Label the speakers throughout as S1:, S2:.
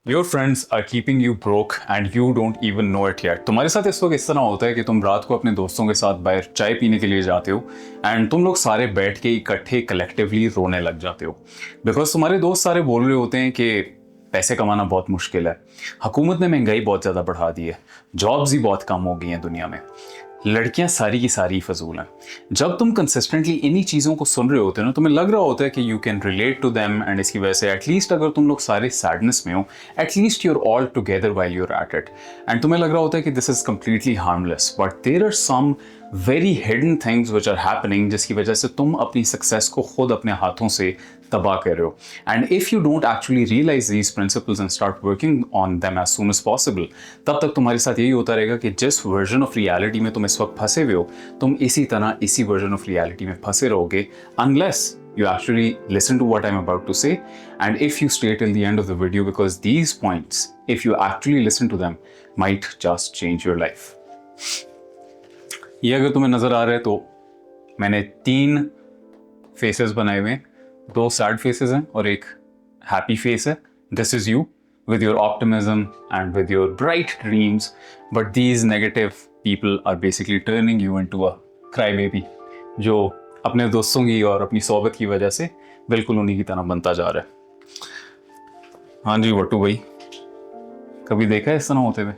S1: Your friends are keeping you broke and you don't even know it yet. तुम्हारे साथ इस वक्त इस तरह होता है कि तुम रात को अपने दोस्तों के साथ बाहर चाय पीने के लिए जाते हो एंड तुम लोग सारे बैठ के इकट्ठे कलेक्टिवली रोने लग जाते हो बिकॉज तुम्हारे दोस्त सारे बोल रहे होते हैं कि पैसे कमाना बहुत मुश्किल है, हुकूमत ने महंगाई बहुत ज़्यादा बढ़ा दी है, जॉब्स ही बहुत कम हो गई हैं दुनिया में, लड़कियां सारी की सारी फजूल हैं। जब तुम कंसिस्टेंटली इन्हीं चीज़ों को सुन रहे होते हो ना, तुम्हें लग रहा होता है कि you can relate to them and इसकी वजह से एटलीस्ट अगर तुम लोग सारे सैडनेस में हो, at least you're all together while you're at it and तुम्हें लग रहा होता है कि this is completely harmless, but there are some very hidden things which are happening जिसकी वजह से तुम अपनी सक्सेस को खुद अपने हाथों से तबाह कर रहे हो। And if you don't actually realise these principles and start working on them as soon as possible, तब तक तुम्हारे साथ यही होता रहेगा कि जिस वर्जन ऑफ रियलिटी में तुम इस वक्त फंसे हुए हो, तुम इसी तरह इसी वर्जन ऑफ रियलिटी में फंसे रहोगे unless you actually listen to what I'm about to say and if you stay till the end of the video, because these points, if you actually listen to them, might just change your life. ये अगर तुम्हें नजर आ रहा है तो मैंने 3 faces बनाए हुए हैं, 2 सैड फेसेस हैं और एक हैप्पी फेस है। This is you with your optimism and with your bright dreams, but these negative people are basically turning you into a crybaby जो अपने दोस्तों की और अपनी सोबत की वजह से बिल्कुल उन्हीं की तरह बनता जा रहा है। हाँ जी वट्टू भाई, कभी देखा है इस तरह होते हुए?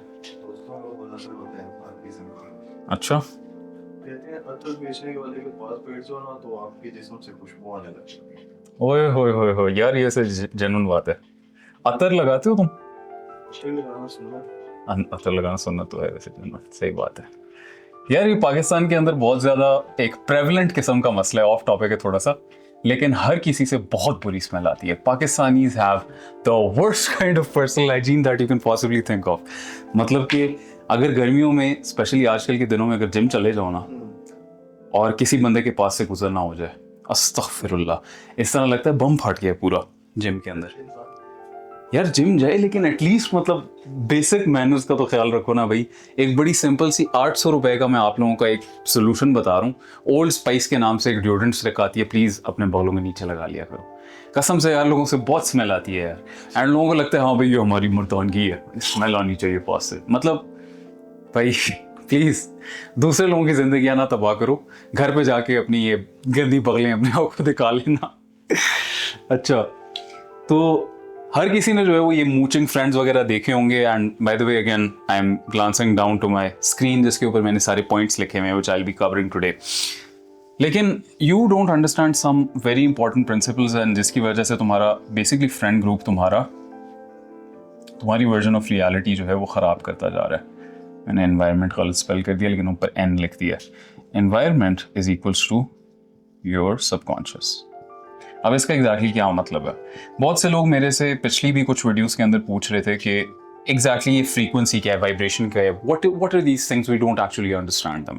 S1: अच्छा,
S2: कहते हैं अतर बेचने वाले के पास पेड़ जो ना तो आपके जिस्म से खुशबू आने लगती है।
S1: ओए होए होए होए यार, ये से जेन्युइन बात है। अतर लगाते हो तुम?
S2: तेल लगाना सुना
S1: अतर लगाना सुनना तो है वैसे जेन्युइन, सही बात है यार। ये पाकिस्तान के अंदर बहुत ज्यादा एक प्रेवलेंट किस्म का मसला है, ऑफ टॉपिक है थोड़ा सा, लेकिन हर किसी से बहुत बुरी स्मेल आती है। Pakistanis have the worst kind of personal hygiene that you can possibly think of. मतलब कि अगर गर्मियों में, स्पेशली आजकल के दिनों में, अगर जिम चले जाओ ना और किसी बंदे के पास से गुजरना हो जाए, अस्तगफिरुल्लाह, इस तरह लगता है बम फट गया पूरा जिम के अंदर। यार जिम जाए लेकिन एटलीस्ट मतलब बेसिक मैनर्स का तो ख्याल रखो ना भाई। एक बड़ी सिंपल सी 800 रुपए का मैं आप लोगों का एक सोल्यूशन बता रहा हूँ, ओल्ड स्पाइस के नाम से एक डिओड्रेंट स्टिक आती है, प्लीज़ अपने बालों में नीचे लगा लिया करो। कसम से यार, लोगों से बहुत स्मेल आती है यार, एंड लोगों को लगता है हाँ भाई ये हमारी मर्दानगी है, स्मेल आनी चाहिए पास से। मतलब भाई प्लीज़ दूसरे लोगों की जिंदगी ना तबाह करो, घर पे जाके अपनी ये गंदी बगलें अपने आप को दिखा लेना। अच्छा, तो हर किसी ने जो है वो ये मूचिंग फ्रेंड्स वगैरह देखे होंगे, and by the way again I am glancing down to my screen जिसके ऊपर मैंने सारे पॉइंट्स लिखे हुए हैं which I will be covering today. लेकिन you don't understand some very important principles and जिसकी वजह से तुम्हारा बेसिकली फ्रेंड ग्रुप तुम्हारी वर्जन ऑफ रियलिटी जो है वो ख़राब करता जा रहा है। मैंने एनवायरनमेंट गलत स्पेल कर दिया लेकिन ऊपर एन लिख दिया। Environment is equals to your subconscious. अब इसका एग्जैक्टली क्या मतलब है? बहुत से लोग मेरे से पिछली भी कुछ वीडियोस के अंदर पूछ रहे थे कि एग्जैक्टली ये फ्रीक्वेंसी क्या है, वाइब्रेशन क्या है, what are these things, we don't actually understand them,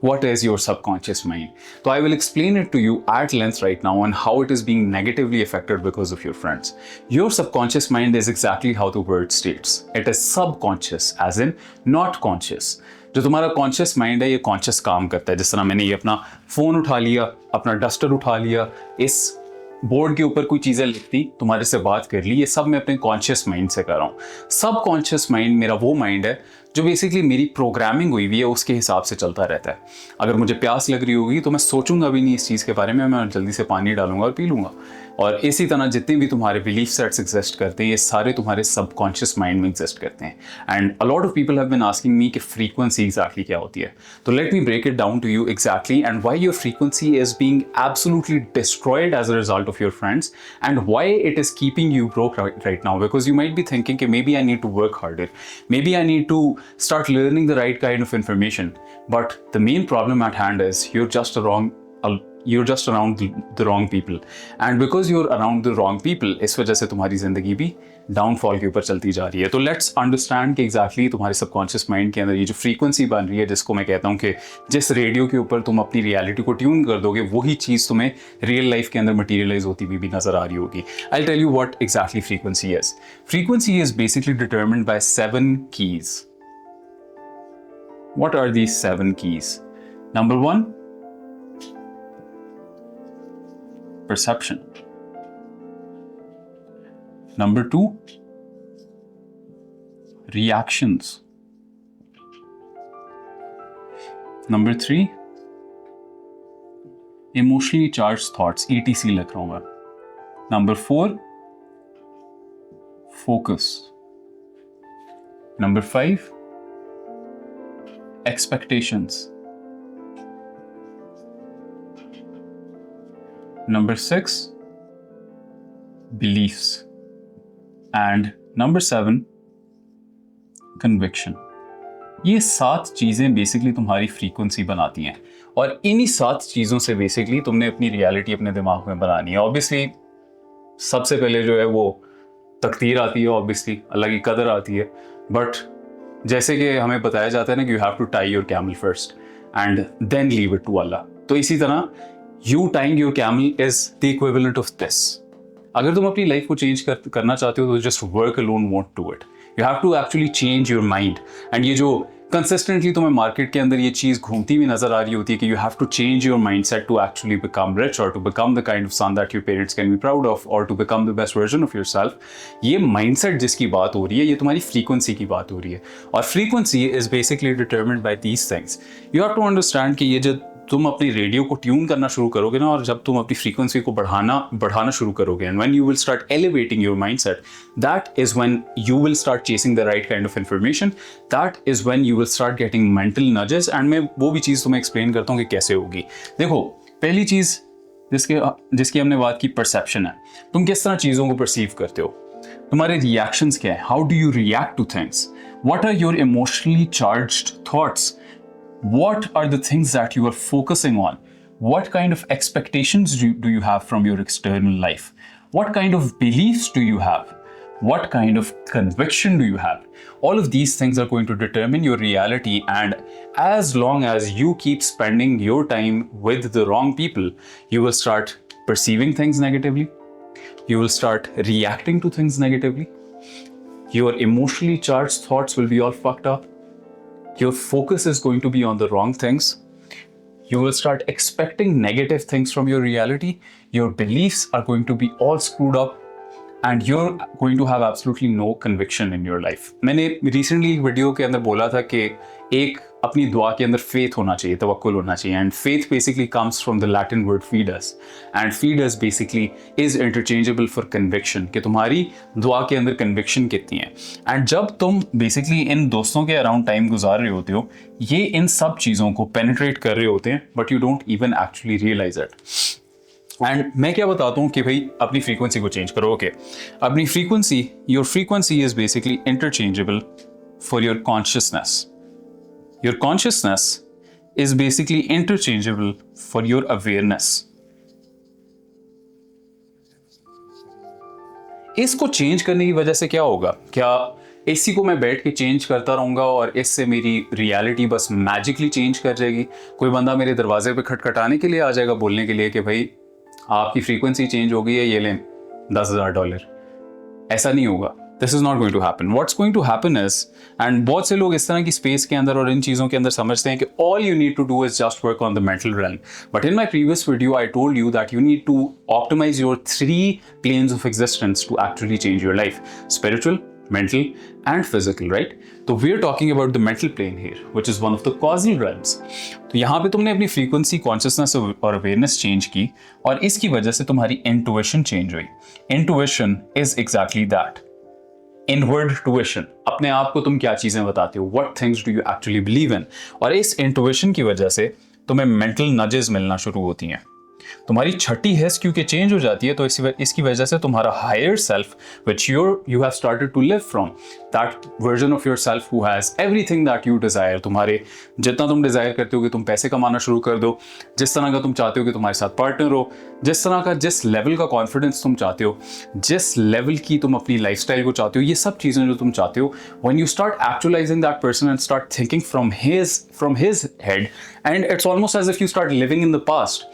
S1: what is your subconscious mind. तो I will explain it to you at length right now and how it is being negatively affected because of your friends. Your subconscious mind is exactly how the word states, it is subconscious as in not conscious. जो तुम्हारा conscious mind है ये conscious काम करता है। जिस तरह मैंने ये अपना फोन उठा लिया, अपना डस्टर उठा लिया, इस बोर्ड के ऊपर कोई चीज़ें लिखती, तुम्हारे से बात कर ली, ये सब मैं अपने कॉन्शियस माइंड से कर रहा हूँ। सब कॉन्शियस माइंड मेरा वो माइंड है जो बेसिकली मेरी प्रोग्रामिंग हुई हुई है, उसके हिसाब से चलता रहता है। अगर मुझे प्यास लग रही होगी तो मैं सोचूंगा भी नहीं इस चीज़ के बारे में, मैं जल्दी से पानी डालूंगा और पी लूँगा। और इसी तरह जितने भी तुम्हारे बिलीफ सेट्स एग्जिस्ट करते हैं ये सारे तुम्हारे सबकॉन्शियस माइंड में एग्जिस्ट करते हैं। And a lot of people have been asking me कि फ्रीक्वेंसी एग्जैक्टली क्या होती है। तो let me break it down to you exactly and why your frequency is being absolutely destroyed as a result of your friends and why it is keeping you broke right now, because you might be thinking कि maybe I need to work harder, maybe I need to start learning the right kind of information, but the main problem at hand is you're just around the wrong people, and because you're around the wrong people इस वजह से तुम्हारी जिंदगी भी downfall के ऊपर चलती जा रही है। तो लेट्स अंडरस्टैंड कि एग्जैक्टली तुम्हारे सबकॉन्शियस माइंड के अंदर ये जो फ्रीक्वेंसी बन रही है, जिसको मैं कहता हूँ कि जिस रेडियो के ऊपर तुम अपनी रियलिटी को ट्यून कर दोगे वही चीज़ तुम्हें रियल लाइफ के अंदर मटीरियलाइज होती हुई भी नजर आ रही होगी। I tell you what exactly frequency is. Frequency is basically determined by 7 keys. What are these 7 keys? Number 1, perception. Number 2, reactions. Number 3, emotionally charged thoughts, ETC लिख रहा हूं मैं. Number 4, focus. Number 5, expectations. Number 6, beliefs. And number 7, conviction. ये 7 चीज़ें basically तुम्हारी frequency बनाती हैं और इन्हीं 7 चीज़ों से बेसिकली तुमने अपनी रियलिटी अपने दिमाग में बनानी है. ऑब्वियसली सबसे पहले जो है वो तकदीर आती है, ऑब्वियसली अल्लाह की कदर आती है. बट जैसे कि हमें बताया जाता है ना कि you have to tie your camel first and then leave it to Allah. तो इसी तरह you tying your camel is the equivalent of this. अगर तुम अपनी लाइफ को चेंज करना चाहते हो तो just work alone won't do it. You have to actually change your mind. And ये जो कंसिस्टेंटली तुम्हें मार्केट के अंदर ये चीज़ घूमती हुई नजर आ रही होती है कि you have to change your mind set to actually become rich और to become the kind of son that your parents can be proud of और to become the best version of yourself. ये mindset जिसकी बात हो रही है, ये तुम्हारी फ्रीक्वेंसी की बात हो रही है. और frequency is basically determined by these things. You have to understand कि ये जो तुम अपनी रेडियो को ट्यून करना शुरू करोगे ना, और जब तुम अपनी फ्रीक्वेंसी को बढ़ाना शुरू करोगे, and when you will start elevating your mindset, that is when you will start chasing the right kind of information. That is when you will start getting mental nudges. And मैं वो भी चीज़ तुम्हें explain करता हूँ कि कैसे होगी. देखो, पहली चीज़ जिसकी हमने बात की, परसेप्शन है. तुम किस तरह चीज़ों को परसीव करते हो, तुम्हारे रिएक्शंस क्या है, how do you react to things, what are your emotionally charged thoughts, what are the things that you are focusing on, what kind of expectations do you have from your external life, what kind of beliefs do you have, what kind of conviction do you have. All of these things are going to determine your reality, and as long as you keep spending your time with the wrong people, you will start perceiving things negatively, you will start reacting to things negatively, your emotionally charged thoughts will be all fucked up, your focus is going to be on the wrong things, you will start expecting negative things from your reality, your beliefs are going to be all screwed up, and you're going to have absolutely no conviction in your life. मैंने recently एक video के अंदर बोला था कि एक अपनी दुआ के अंदर फेथ होना चाहिए, तवक्कुल होना चाहिए. And faith basically comes from the Latin word fides, and fides basically is interchangeable for conviction, कि तुम्हारी दुआ के अंदर कन्विक्शन कितनी है. एंड जब तुम बेसिकली इन दोस्तों के अराउंड टाइम गुजार रहे होते हो, ये इन सब चीज़ों को पेनिट्रेट कर रहे होते हैं, but you don't even actually realise it. And मैं क्या बताता हूँ कि भाई अपनी फ्रीक्वेंसी को चेंज करो. ओके, अपनी frequency, your frequency is basically interchangeable for your consciousness. Your consciousness is basically interchangeable for your awareness. इसको चेंज करने की वजह से क्या होगा? क्या इसी को मैं बैठ के चेंज करता रहूंगा और इससे मेरी रियलिटी बस मैजिकली चेंज कर जाएगी? कोई बंदा मेरे दरवाजे पे खटखटाने के लिए आ जाएगा बोलने के लिए कि भाई आपकी फ्रीक्वेंसी चेंज हो गई है, ये लें $10,000. ऐसा नहीं होगा. This is not going to happen. What's going to happen is, and बहुत से लोग इस तरह की स्पेस के अंदर और इन चीज़ों के अंदर समझते हैं कि all you need to do is just work on the mental realm. But in my previous video, I told you that you need to optimize your 3 planes of existence to actually change your life: spiritual, mental, and physical, right? So we're talking about the mental plane here, which is one of the causal realms. तो यहाँ पे तुमने अपनी frequency, consciousness और awareness change की, और इसकी वजह से तुम्हारी इंटुइशन चेंज हुई. Intuition is exactly that, inward tuition. अपने आप को तुम क्या चीज़ें बताते हो, what things do you actually believe in. और इस इंटुइशन की वजह से तुम्हें मेंटल नजेस मिलना शुरू होती हैं. तुम्हारी छठी हिस्स क्योंकि चेंज हो जाती है, तो इसकी वजह से तुम्हारा higher self which you have started to live from, that version of yourself who has everything that you desire. तुम्हारे जितना तुम डिजायर करते हो कि तुम पैसे कमाना शुरू कर दो, जिस तरह का तुम चाहते हो कि तुम्हारे साथ पार्टनर हो, जिस तरह का, जिस लेवल का कॉन्फिडेंस तुम चाहते हो, जिस लेवल की तुम अपनी लाइफस्टाइल को चाहते हो, ये सब चीज़ें जो तुम चाहते हो, when you start actualising that person and start thinking from his head, and it's almost as if you start living in the past.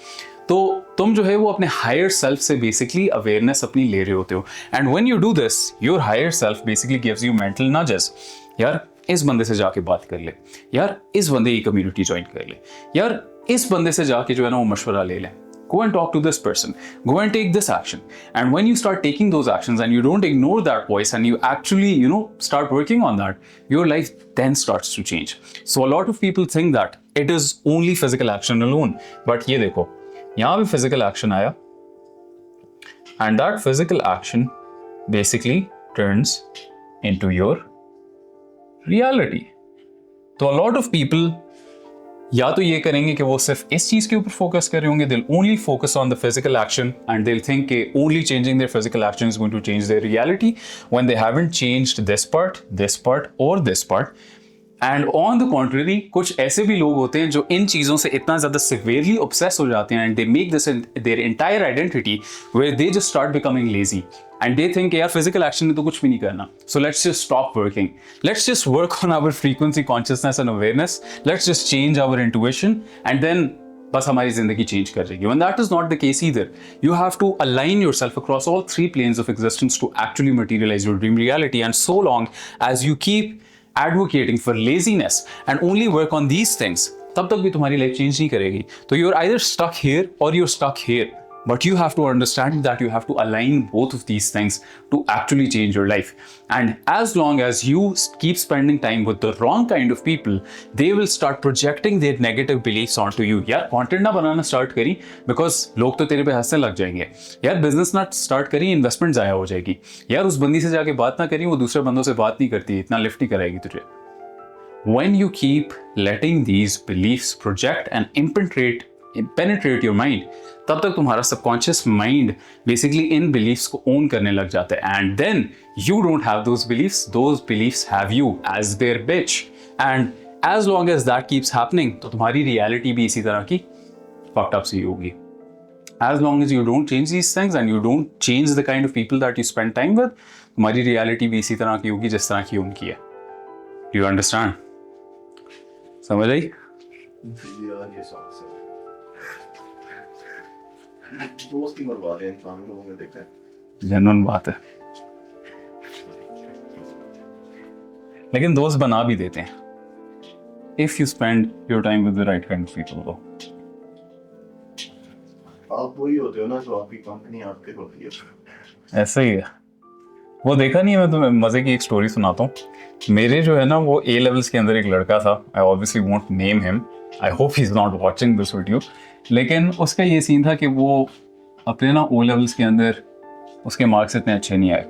S1: तो तुम जो है वो अपने हायर सेल्फ से बेसिकली अवेयरनेस अपनी ले रहे होते हो. And when you do this, your higher self basically gives you mental nudges. यार इस बंदे से जाके बात कर ले, यार इस बंदे की कम्युनिटी ज्वाइन कर ले, यार इस बंदे से जाके जो है ना वो मशवरा ले ले, Go and talk to this person. Go and take this action. And when you start taking those actions and you don't ignore that voice and you actually, start working on that, your life then starts to change. So a lot of people think that it is only physical action alone. But ये देखो, यहाँ भी physical action आया, and that physical action basically turns into your reality. तो a lot of people या तो ये करेंगे कि वो सिर्फ इस चीज के ऊपर फोकस कर रहे होंगे, they'll only focus on the physical action and they'll think कि only changing their physical action is going to change their reality when they haven't changed this part or this part. And on the contrary, कुछ ऐसे भी लोग होते हैं जो इन चीज़ों से इतना ज़्यादा severely obsessed हो जाते हैं and they make this their entire identity where they just start becoming lazy. And they think यार physical action ने तो कुछ भी नहीं करना. So let's just stop working. Let's just work on our frequency, consciousness and awareness. Let's just change our intuition and then बस हमारी ज़िंदगी change कर जाएगी. When that is not the case either, you have to align yourself across all three planes of existence to actually materialize your dream reality. And so long as you keep advocating for laziness and only work on these things, तब तक भी तुम्हारी life change नहीं करेगी. तो you're either stuck here or you're stuck here. But you have to understand that you have to align both of these things to actually change your life. And as long as you keep spending time with the wrong kind of people, they will start projecting their negative beliefs onto you. यार content ना बनाना start करी because लोग तो तेरे पे हंसने लग जाएंगे. यार business ना start करी, investment ज़ाया हो जाएगी. यार उस बंदी से जाके बात ना करी, वो दूसरे बंदों से बात नहीं करती, इतना लिफ्ट ही कराएगी तुझे. When you keep letting these beliefs project and penetrate your mind, तब तक तुम्हारा सबकॉन्शियस माइंड बेसिकली इन बिलीफ्स को ओन करने लग जाता है. And then you don't have those beliefs have you as their bitch. And as long as that keeps happening, तो तुम्हारी रियलिटी भी इसी तरह की फक्ड अप सी होगी. As long as you don't change these things and you don't change the kind of people that you spend time with, तुम्हारी reality भी इसी तरह की होगी जिस तरह की उनकी है. Do you understand? समझ आई?
S2: ये समझ से दोस्त ही मरवा रहे हैं इंसान लोगों ने, देखा है.
S1: जेन्युइन बात है, लेकिन दोस्त बना भी देते हैं if you spend your time with the right kind of people. तो
S2: आप वही होते हो ना जो आपकी कंपनी आपके होती है.
S1: ऐसा ही है. वो देखा नहीं है, मैं तुम्हें मजे की एक स्टोरी सुनाता हूँ. मेरे जो है ना, वो ए लेवल्स के अंदर एक लड़का था. I obviously won't name him, I hope he is not watching this video. लेकिन उसका ये सीन था कि वो अपने ना ओ लेवल्स के अंदर उसके मार्क्स इतने अच्छे नहीं आए,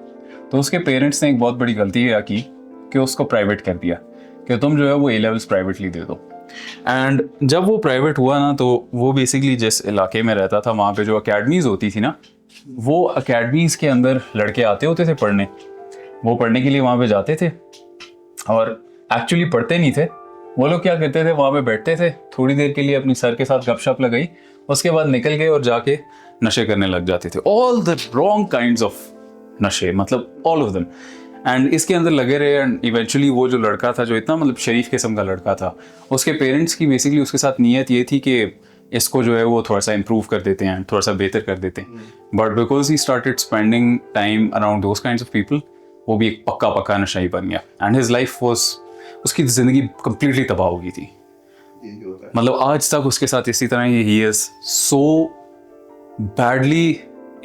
S1: तो उसके पेरेंट्स ने एक बहुत बड़ी गलती यह की कि उसको प्राइवेट कर दिया कि तुम जो है वो ए लेवल्स प्राइवेटली दे दो. एंड जब वो प्राइवेट हुआ ना, तो वो बेसिकली जिस इलाके में रहता था वहाँ पे जो अकेडमीज़ होती थी ना, वो अकेडमीज़ के अंदर लड़के आते होते थे पढ़ने. वो पढ़ने के लिए वहाँ पे जाते थे और एक्चुअली पढ़ते नहीं थे. वो लोग क्या करते थे, वहाँ पे बैठते थे, थोड़ी देर के लिए अपनी सर के साथ गपशप लगाई, उसके बाद निकल गए और जाके नशे करने लग जाते थे. All the wrong kinds of नशे, मतलब ऑल ऑफ देम. एंड इसके अंदर लगे रहे. एंड इवेंचुअली वो जो लड़का था, जो इतना मतलब शरीफ किस्म का लड़का था, उसके पेरेंट्स की बेसिकली उसके साथ नीयत ये थी कि इसको जो है वो थोड़ा सा इम्प्रूव कर देते हैं, थोड़ा सा बेहतर कर देते हैं. But because he started spending time around those kinds of people, वो भी एक पक्का नशाई बन गया. एंड हिज लाइफ वॉज, उसकी ज़िंदगी कंप्लीटली तबाह हो गई थी. मतलब आज तक उसके साथ इसी तरह he is so badly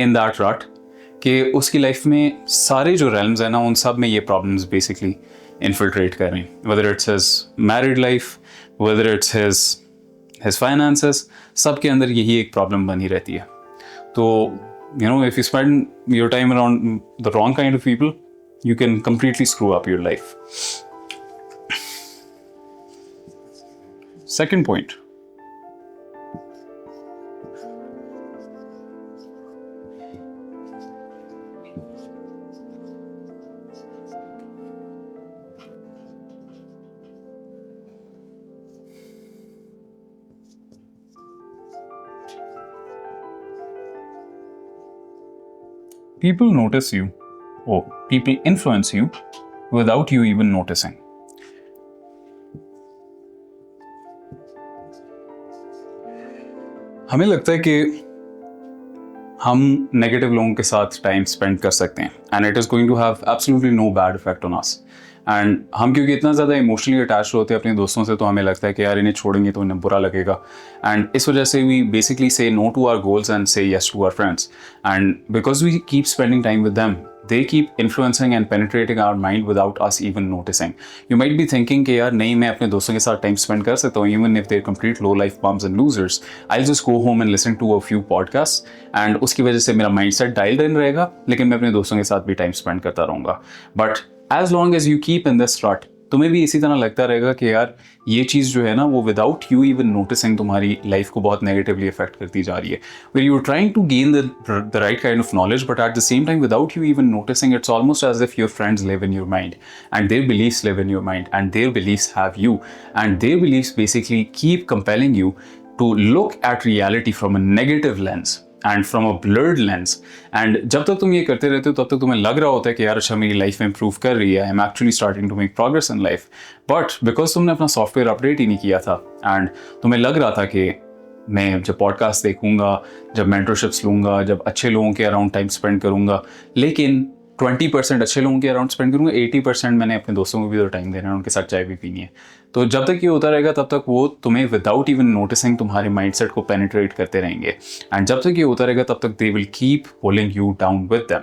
S1: in that रट कि उसकी लाइफ में सारे जो रेल्म्स हैं ना, उन सब में ये प्रॉब्लम्स बेसिकली इन्फिल्ट्रेट कर रहे हैं. Whether it's his married life, whether it's his finances, सब के अंदर यही एक प्रॉब्लम बनी रहती है. तो if you spend your time around the wrong kind of people, you can completely screw up your life. Second point. People notice you. People influence you without you even noticing. हमें लगता है कि हम negative लोगों के साथ time spend कर सकते हैं and it is going to have absolutely no bad effect on us. And हम क्योंकि इतना ज़्यादा इमोशनली अटैच होते हैं अपने दोस्तों से, तो हमें लगता है कि यार इन्हें छोड़ेंगे तो इन्हें बुरा लगेगा, एंड इस वजह से we basically say no to our goals and say yes to our friends, and because we keep spending time with them they keep influencing and penetrating our mind without us even noticing. You might be thinking कि यार नहीं, मैं अपने दोस्तों के साथ time spend कर सकता हूँ even if they're complete low life bums and losers. I'll just go home and listen to a few podcasts and उसकी वजह से मेरा mindset dialed in रहेगा, लेकिन मैं अपने दोस्तों के साथ भी टाइम स्पेंड करता रहूँगा. But as long as you keep in this rut, तुम्हें भी इसी तरह लगता रहेगा कि यार ये चीज़ जो है ना वो विदाउट यू इवन नोटिसिंग तुम्हारी लाइफ को बहुत नेगेटिवली अफेक्ट करती जा रही है. Where you are trying to gain the right kind of knowledge but at the same time without you even noticing it's almost as if your friends live in your mind and their beliefs live in your mind and their beliefs have you and their beliefs basically keep compelling you to look eight reality from a negative lens and from a blurred lens. And जब तक तुम ये करते रहते हो तब तक तुम्हें लग रहा होता है कि यार अच्छा मेरी लाइफ में इंप्रूव कर रही है, I am actually starting to make progress in life, but because तुमने अपना सॉफ्टवेयर अपडेट ही नहीं किया था एंड तुम्हें लग रहा था कि मैं जब पॉडकास्ट देखूंगा, जब मेंटरशिप्स लूँगा, जब अच्छे लोगों के अराउंड टाइम स्पेंड करूँगा, लेकिन 20% अच्छे लोगों के अराउंड स्पेंड करूँगा, 80% मैंने अपने दोस्तों को भी तो टाइम देना है, उनके साथ चाय भी पीनी है. तो जब तक ये होता रहेगा तब तक वो तुम्हें विदाउट इवन नोटिसिंग तुम्हारे माइंडसेट को पेनिट्रेट करते रहेंगे, एंड जब तक ये होता रहेगा तब तक they will keep pulling you down with them.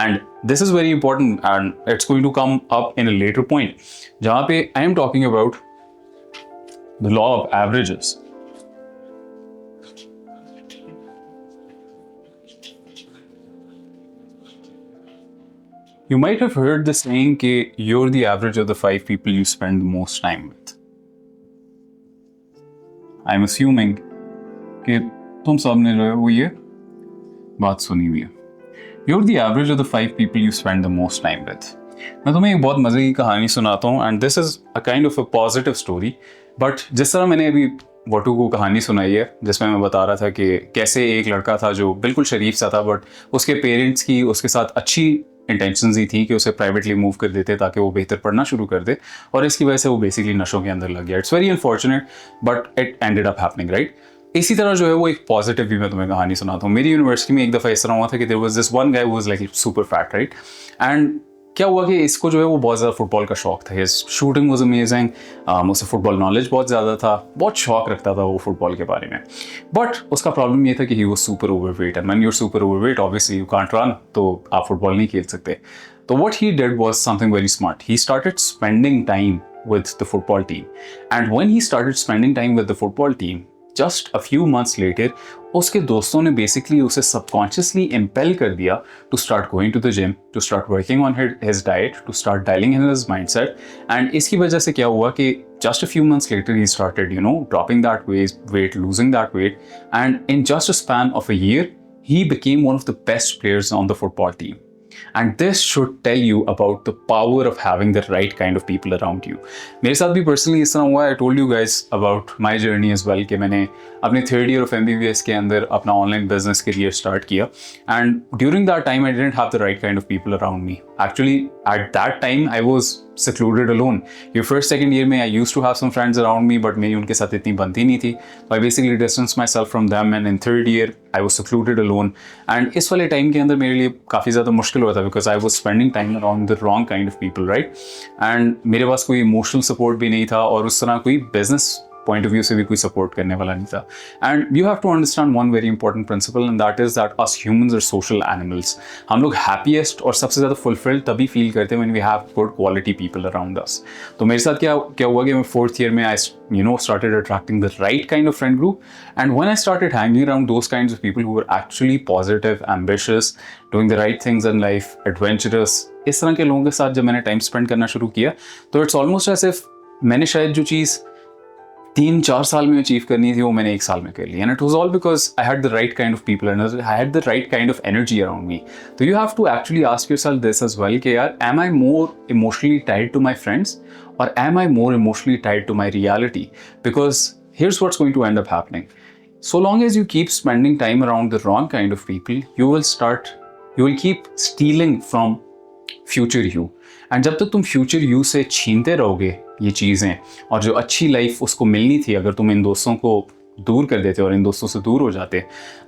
S1: And this is very important and it's going to come up in a later point जहाँ पे I am talking about the law of averages. You might have heard the saying कि you're the average of the 5 people you spend the most time with. I'm assuming कि तुम सब ने जो है वो ये बात सुनी हुई है. You're the average of the 5 people you spend the most time with. मैं तुम्हें एक बहुत मज़े की कहानी सुनाता हूँ and this is a kind of a positive story. But जिस तरह मैंने अभी वटू को कहानी सुनाई है जिसमें मैं बता रहा था कि कैसे एक लड़का था जो बिल्कुल शरीफ सा था बट उसके पेरेंट्स की उसके साथ अच्छी इंटेंशंस ही थी कि उसे प्राइवेटली मूव कर देते ताकि वो बेहतर पढ़ना शुरू कर दे, और इसकी वजह से वो बेसिकली नशों के अंदर लग गया. It's very unfortunate but it ended up happening, right. इसी तरह जो है वो एक पॉजिटिव भी मैं तुम्हें कहानी सुनाता हूँ. मेरी यूनिवर्सिटी में एक दफ़ा इस तरह हुआ था कि there was this one guy who was like super fat, right. And क्या हुआ कि इसको जो है वो बहुत ज़्यादा फुटबॉल का शौक था. हिज शूटिंग वाज अमेजिंग, उसे फुटबॉल नॉलेज बहुत ज़्यादा था, बहुत शौक रखता था वो फुटबॉल के बारे में. बट उसका प्रॉब्लम ये था कि he was super overweight and when you are super overweight obviously you can't run, तो आप फुटबॉल नहीं खेल सकते. So what he did was something very smart. He started spending time with the football team. And when he started spending time with the football team, just a few months later, उसके दोस्तों ने basically उसे subconsciously impel कर दिया to start going to the gym, to start working on his diet, to start dialing in his mindset. And इसकी वजह से क्या हुआ कि just a few months later he started, dropping that weight, losing that weight. And in just a span of a year, he became one of the best players on the football team. And this should tell you about the power of having the right kind of people around you. मेरे साथ भी personally इस तरह हुआ. I told you guys about my journey as well कि मैंने अपने third year of MBBS के अंदर अपना online business career start किया. And during that time I didn't have the right kind of people around me. Actually at that time I was secluded alone. Your first second year में I used to have some friends around me but मेरी उनके साथ इतनी बनती नहीं थी. So I basically distanced myself from them and in third year I was secluded alone. And इस वाले टाइम के अंदर मेरे लिए काफ़ी ज़्यादा मुश्किल हुआ था because I was spending time around the wrong kind of people, right? And मेरे पास कोई emotional support भी नहीं था और उस तरह कोई business पॉइंट ऑफ व्यू से भी कोई सपोर्ट करने वाला नहीं था. And you have to understand one very important principle and that is that us humans are social animals. हम लोग हैप्पीएस्ट और सबसे ज़्यादा फुलफिल्ड तभी फील करते हैं when we have good quality people around us. तो मेरे साथ क्या हुआ कि मैं फोर्थ ईयर में आई started attracting the right kind of friend group, and when I started hanging around those kinds of people who were actually positive, ambitious, doing the right things in life, adventurous, इस तरह के लोगों के साथ जब मैंने time spend करना शुरू किया तो इट्स ऑलमोस्ट एज इफ मैंने शायद जो चीज़ 3-4 साल में अचीव करनी थी वो मैंने 1 साल में कर ली. And it was all because I had the right kind of people and I had the right kind of energy around me. तो you have to actually ask yourself this as well कि यार am I more emotionally tied to my friends or am I more emotionally tied to my reality? Because here's what's going to end up happening. So long as you keep spending time around the wrong kind of people, you will keep stealing from future you. And जब तक तुम future you से छीनते रहोगे ये चीज़ें और जो अच्छी लाइफ उसको मिलनी थी, अगर तुम इन दोस्तों को दूर कर देते और इन दोस्तों से दूर हो जाते,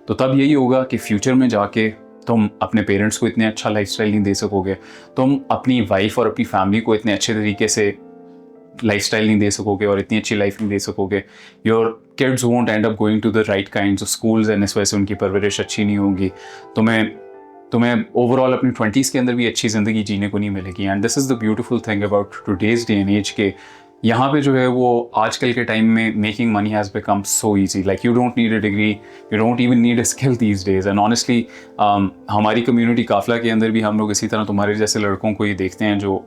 S1: तो तब यही होगा कि फ्यूचर में जाके तुम अपने पेरेंट्स को इतने अच्छा लाइफस्टाइल नहीं दे सकोगे, तुम अपनी वाइफ और अपनी फैमिली को इतने अच्छे तरीके से लाइफस्टाइल नहीं दे सकोगे और इतनी अच्छी लाइफ नहीं दे सकोगे। Your kids won't end up going to the right kinds of schools and इस वजह से उनकी परवरिश अच्छी नहीं होगी। तुम्हें ओवरऑल अपनी 20s के अंदर भी अच्छी ज़िंदगी जीने को नहीं मिलेगी। And this is the beautiful thing about today's day and as के यहाँ पे जो है वो आजकल के टाइम में making money has become so easy. Like you don't need a degree, you don't even need a skill these days. And honestly हमारी कम्युनिटी काफिला के अंदर भी हम लोग इसी तरह तुम्हारे जैसे लड़कों को ही देखते हैं जो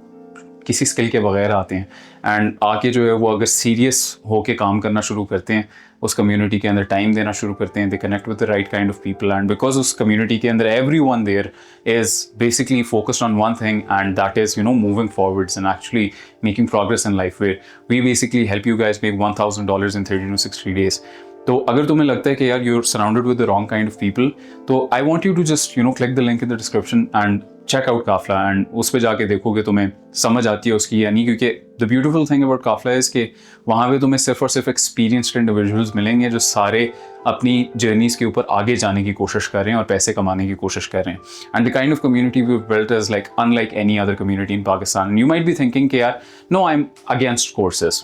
S1: किसी स्किल के बगैर आते हैं एंड आके जो है वो अगर सीरियस होके काम करना शुरू करते हैं, उस कम्युनिटी के अंदर टाइम देना शुरू करते हैं, they connect with the right kind of people. And because उस कम्युनिटी के अंदर everyone there is basically focused on one thing and that is moving forwards and actually making progress in life, where we basically help you guys make $1,000 in 30 to 60 days। तो अगर तुम्हें लगता है कि यार you are surrounded with the wrong kind of people, तो I want you to just click the link in the description and check out Kafila. And उस पर जाके देखोगे तुम्हें समझ आती है उसकी यानी, क्योंकि the beautiful thing about Kafila is कि वहाँ पे तुम्हें सिर्फ और सिर्फ एक्सपीरियंस्ड इंडिविजुअल्स मिलेंगे जो सारे अपनी जर्नीज के ऊपर आगे जाने की कोशिश कर रहे हैं और पैसे कमाने की कोशिश कर रहे हैं। And the kind of community we built is like unlike any other community in Pakistan. You might be thinking कि यार no I am against courses,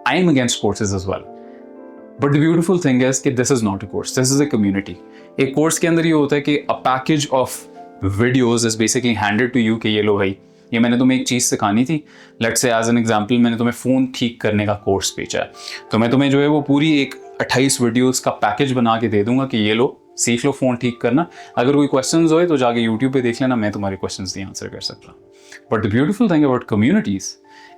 S1: I am against courses as well, but the beautiful thing is कि this is not a course, this is a community. एक course के अंदर ये होता है कि a package of videos is basically handed to you कि ये लो भाई, ये मैंने तुम्हें एक चीज़ सिखानी थी। Let's say as an example मैंने तुम्हें फ़ोन ठीक करने का कोर्स बेचा है, तो मैं तुम्हें जो है वो पूरी एक 28 वीडियोस का पैकेज बना के दे दूंगा कि ये लो सीख लो फ़ोन ठीक करना। अगर कोई क्वेश्चंस होए तो जाके यूट्यूब पे देख लेना, मैं तुम्हारे क्वेश्चंस नहीं आंसर कर सकता। But the beautiful thing about communities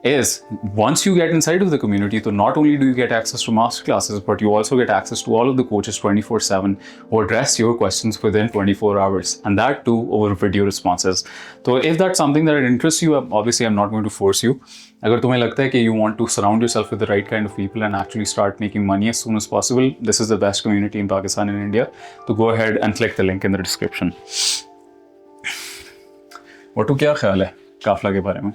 S1: is once you get inside of the community, so not only do you get access to master classes, but you also get access to all of the coaches 24/7 who address your questions within 24 hours, and that too over video responses. So if that's something that interests you, obviously I'm not going to force you. अगर तुम्हें लगता है कि you want to surround yourself with the right kind of people and actually start making money as soon as possible, this is the best community in Pakistan and India. So go ahead and click the link in the description. वटू क्या ख्याल है काफला के बारे में?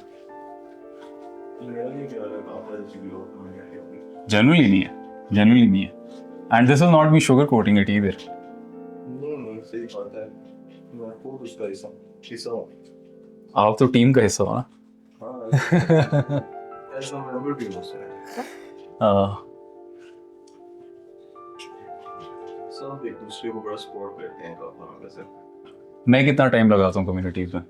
S1: Generally नहीं है, generally नहीं है, and this is not me sugarcoating it either.
S2: नहीं सही बात है, मैं खुद उसका हिस्सा हूँ।
S1: आप तो टीम का हिस्सा हो ना?
S2: हाँ, ऐसा मेंबर टीम से सब एक दूसरे को बड़ा सपोर्ट करते हैं काफला में। वैसे
S1: मैं कितना टाइम लगाता हूँ कम्युनिटीज में?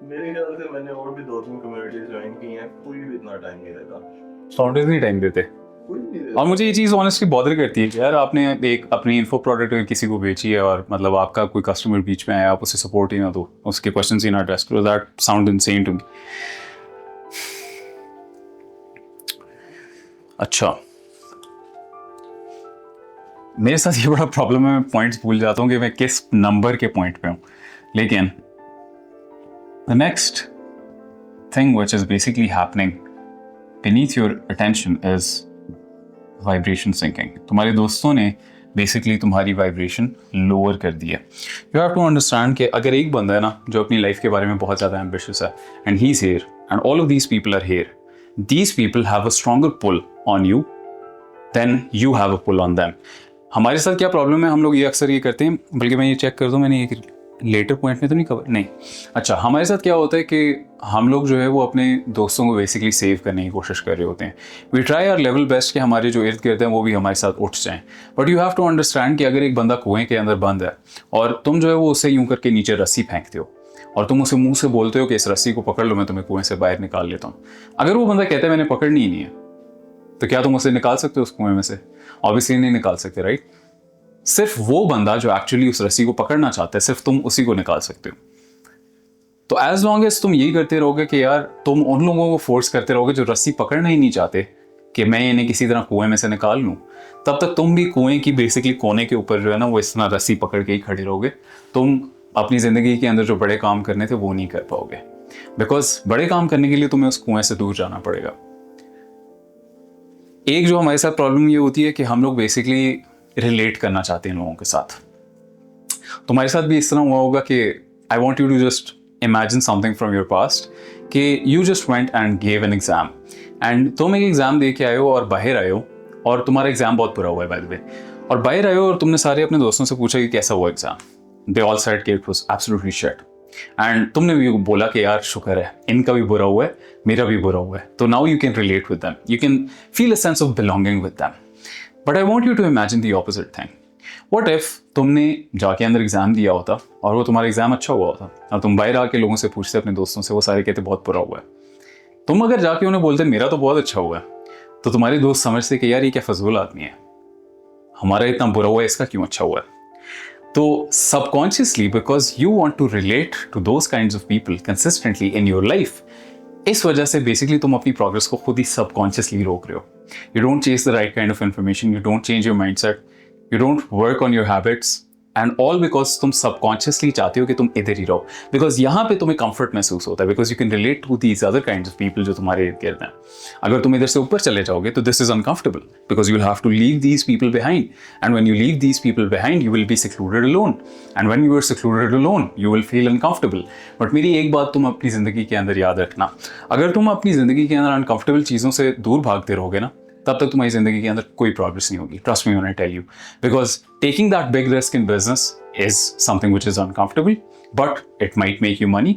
S2: मेरे ख्याल से मैंने और भी 2-3 कम्युनिटीज ज्वाइन की हैं, कोई भी इतना टाइम नहीं देता,
S1: फाउंडर्स नहीं टाइम देते।
S2: कोई नहीं देता।
S1: और मुझे ये चीज़ ऑनेस्टली बॉदर करती है कि यार आपने एक अपनी इन्फो प्रोडक्ट किसी को बेची है और मतलब आपका कोई कस्टमर बीच में आया, आप उसे सपोर्ट ही ना दो, उसके क्वेश्चंस ही ना एड्रेस करो। That sound insane to me. अच्छा, मेरे साथ ये बड़ा प्रॉब्लम है, मैं पॉइंट्स भूल जाता हूँ कि मैं किस नंबर के पॉइंट पे हूँ। लेकिन the next thing which is basically happening beneath your attention is vibration syncing. तुम्हारे दोस्तों ने बेसिकली तुम्हारी वाइब्रेशन लोअर कर दी है। यू हैव टू अंडरस्टैंड कि अगर एक बंदा है ना जो अपनी लाइफ के बारे में बहुत ज़्यादा एम्बिशियस है and he is here and all of these people are here, these people have a stronger pull on you than you have a pull on them. हमारे साथ क्या प्रॉब्लम है, हम लोग ये अक्सर ये करते हैं, बल्कि मैं ये चेक कर दूँ, मैंने एक लेटर पॉइंट में तो नहीं कवर नहीं। अच्छा, हमारे साथ क्या होता है कि हम लोग जो है वो अपने दोस्तों को बेसिकली सेव करने की कोशिश कर रहे होते हैं। We try our level best कि हमारे जो इर्द गिर्द हैं वो भी हमारे साथ उठ जाएं। But you have to understand कि अगर एक बंदा कुएं के अंदर बंद है और तुम जो है वो उसे यूं करके नीचे रस्सी फेंकते हो और तुम उसे मुंह से बोलते हो कि इस रस्सी को पकड़ लो, मैं तुम्हें कुएं से बाहर निकाल लेता हूँ। अगर वो बंदा कहता है मैंने पकड़नी ही नहीं है, तो क्या तुम उसे निकाल सकते हो उस कुएं में से? ऑब्वियसली नहीं निकाल सकते, राइट? सिर्फ वो बंदा जो एक्चुअली उस रस्सी को पकड़ना चाहता है, सिर्फ तुम उसी को निकाल सकते हो। तो एज लॉन्ग एज तुम यही करते रहोगे कि यार तुम उन लोगों को फोर्स करते रहोगे जो रस्सी पकड़ना ही नहीं चाहते कि मैं इन्हें किसी तरह कुएं में से निकाल लूँ, तब तक तुम भी कुएं की बेसिकली कोने के ऊपर जो है ना वो इस तरह रस्सी पकड़ के ही खड़े रहोगे। तुम अपनी ज़िंदगी के अंदर जो बड़े काम करने थे वो नहीं कर पाओगे, बिकॉज बड़े काम करने के लिए तुम्हें उस कुएं से दूर जाना पड़ेगा। एक जो हमारे साथ प्रॉब्लम ये होती है कि हम लोग बेसिकली रिलेट करना चाहते हैं लोगों के साथ। तुम्हारे साथ भी इस तरह हुआ होगा कि I want you to just imagine something from your past कि you just went and gave an exam एंड तुम एक एग्ज़ाम दे के आए हो और बाहर आए हो और तुम्हारा एग्जाम बहुत बुरा हुआ है बाय द वे, और बाहर आए हो और तुमने सारे अपने दोस्तों से पूछा कि कैसा हुआ एग्जाम, दे ऑल सेड कि it was absolutely shit, and तुमने भी बोला कि यार शुक्र है इनका भी बुरा हुआ है, मेरा भी बुरा हुआ है, तो now you can relate with them, you can feel a sense of belonging with them. But I want you to imagine the opposite thing. What if तुमने जाके अंदर एग्जाम दिया होता और वो तुम्हारा एग्जाम अच्छा हुआ होता, और तुम बाहर आके लोगों से पूछते अपने दोस्तों से, वो सारे कहते बहुत बुरा हुआ है. तुम अगर जाके उन्हें बोलते मेरा तो बहुत अच्छा हुआ है, तो तुम्हारे दोस्त समझते कि यार ये क्या फजूल आदमी है, हमारा इतना बुरा हुआ है, इसका क्यों अच्छा हुआ है. तो subconsciously, because you want to relate to those kind of people consistently in your life, इस वजह से बेसिकली तुम अपनी प्रोग्रेस को खुद ही सबकॉन्शियसली रोक रहे हो. You don't chase the right kind of information, you don't change your mindset, you don't work on your habits, and all because तुम सबकॉन्शियसली चाहते हो कि तुम इधर ही रहो, बिकॉज यहाँ पे तुम्हें कंफर्ट महसूस होता है, because you can relate to these other kind of people जो तुम्हारे इर्द गिर्द हैं. अगर तुम इधर से ऊपर चले जाओगे तो this is uncomfortable, because you will have to leave these people behind, and when you leave these people behind you will be secluded alone, and when you are secluded alone you will feel uncomfortable. But मेरी एक बात तुम अपनी ज़िंदगी के अंदर याद रखना, अगर तुम अपनी ज़िंदगी के अंदर अनकंफर्टेबल चीज़ों से दूर भागते रहोगे ना, तब तक तुम्हारी ज़िंदगी के अंदर कोई प्रोग्रेस नहीं होगी. Trust me when I tell you, because taking that big risk in business is something which is uncomfortable, but it might make you money.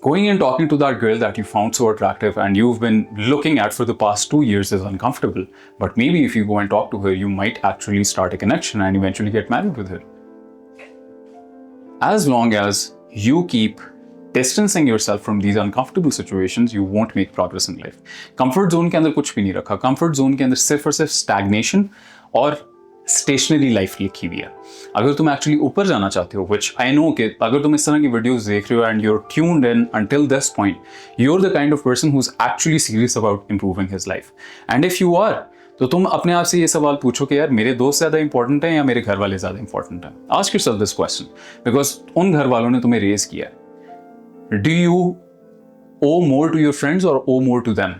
S1: Going and talking to that girl that you found so attractive and you've been looking at for the past 2 years is uncomfortable. But maybe if you go and talk to her, you might actually start a connection and eventually get married with her. As long as you keep distancing yourself from these uncomfortable situations, you won't make progress in life. Comfort zone के अंदर कुछ भी नहीं रखा. Comfort zone के अंदर सिर्फ और सिर्फ stagnation और स्टेशनरी लाइफ लिखी हुई है. अगर तुम एक्चुअली ऊपर जाना चाहते हो, विच आई नो कि अगर तुम इस तरह की वीडियोस देख रहे हो and you're tuned in until this point, you're the kind of person who is actually serious about improving his life. And if you are, तो तुम अपने आप से ये सवाल पूछो कि यार मेरे दोस्त ज़्यादा इंपॉर्टेंट हैं या मेरे घर वाले ज़्यादा इंपॉर्टेंट हैं. Ask yourself this question, because उन घर वालों ने तुम्हें रेज किया है. Do you owe more to your friends और owe more to them?